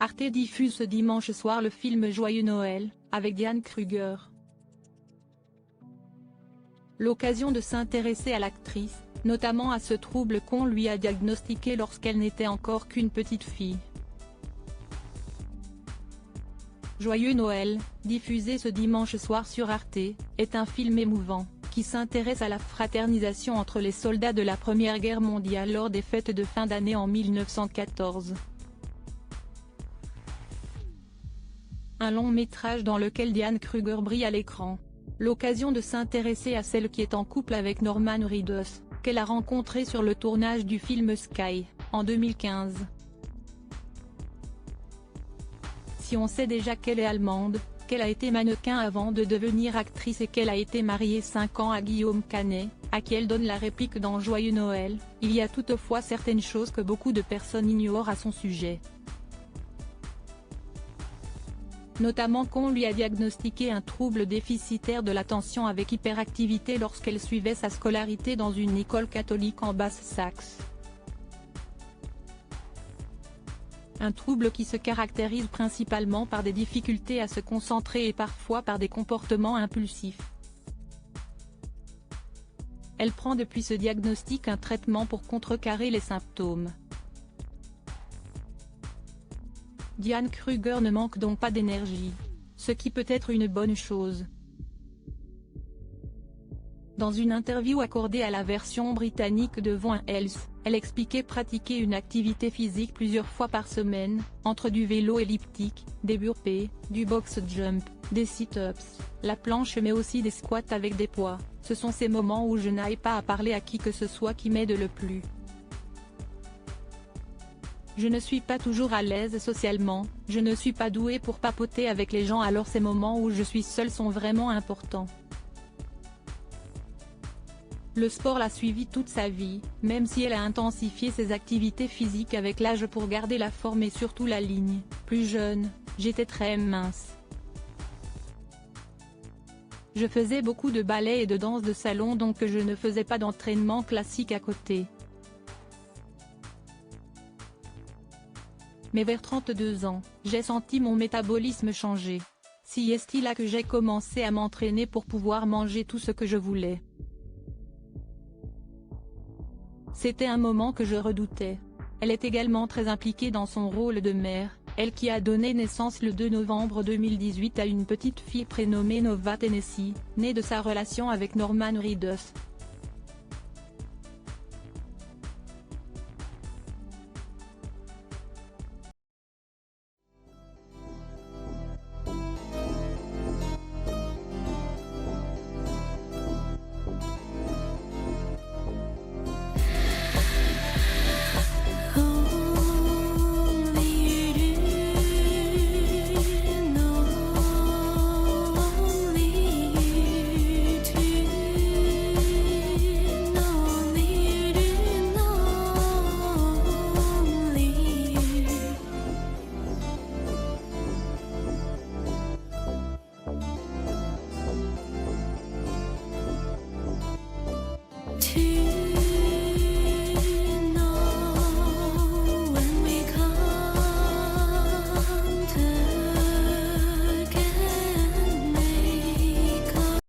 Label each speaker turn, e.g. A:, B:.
A: Arte diffuse ce dimanche soir le film Joyeux Noël, avec Diane Kruger. L'occasion de s'intéresser à l'actrice, notamment à ce trouble qu'on lui a diagnostiqué lorsqu'elle n'était encore qu'une petite fille. Joyeux Noël, diffusé ce dimanche soir sur Arte, est un film émouvant, qui s'intéresse à la fraternisation entre les soldats de la Première Guerre mondiale lors des fêtes de fin d'année en 1914. Un long métrage dans lequel Diane Kruger brille à l'écran. L'occasion de s'intéresser à celle qui est en couple avec Norman Reedus, qu'elle a rencontré sur le tournage du film Sky, en 2015. Si on sait déjà qu'elle est allemande, qu'elle a été mannequin avant de devenir actrice et qu'elle a été mariée 5 ans à Guillaume Canet, à qui elle donne la réplique dans Joyeux Noël, il y a toutefois certaines choses que beaucoup de personnes ignorent à son sujet. Notamment qu'on lui a diagnostiqué un trouble déficitaire de l'attention avec hyperactivité lorsqu'elle suivait sa scolarité dans une école catholique en Basse-Saxe. Un trouble qui se caractérise principalement par des difficultés à se concentrer et parfois par des comportements impulsifs. Elle prend depuis ce diagnostic un traitement pour contrecarrer les symptômes. Diane Kruger ne manque donc pas d'énergie, ce qui peut être une bonne chose. Dans une interview accordée à la version britannique de One Health, elle expliquait pratiquer une activité physique plusieurs fois par semaine, entre du vélo elliptique, des burpees, du box jump, des sit-ups, la planche mais aussi des squats avec des poids. Ce sont ces moments où je n'aille pas à parler à qui que ce soit qui m'aide le plus. Je ne suis pas toujours à l'aise socialement, je ne suis pas douée pour papoter avec les gens, alors ces moments où je suis seule sont vraiment importants. Le sport l'a suivi toute sa vie, même si elle a intensifié ses activités physiques avec l'âge pour garder la forme et surtout la ligne. Plus jeune, j'étais très mince. Je faisais beaucoup de ballet et de danse de salon, donc je ne faisais pas d'entraînement classique à côté. Mais vers 32 ans, j'ai senti mon métabolisme changer. Si est-il là que j'ai commencé à m'entraîner pour pouvoir manger tout ce que je voulais. C'était un moment que je redoutais. Elle est également très impliquée dans son rôle de mère, elle qui a donné naissance le 2 novembre 2018 à une petite fille prénommée Nova Tennessee, née de sa relation avec Norman Reedus.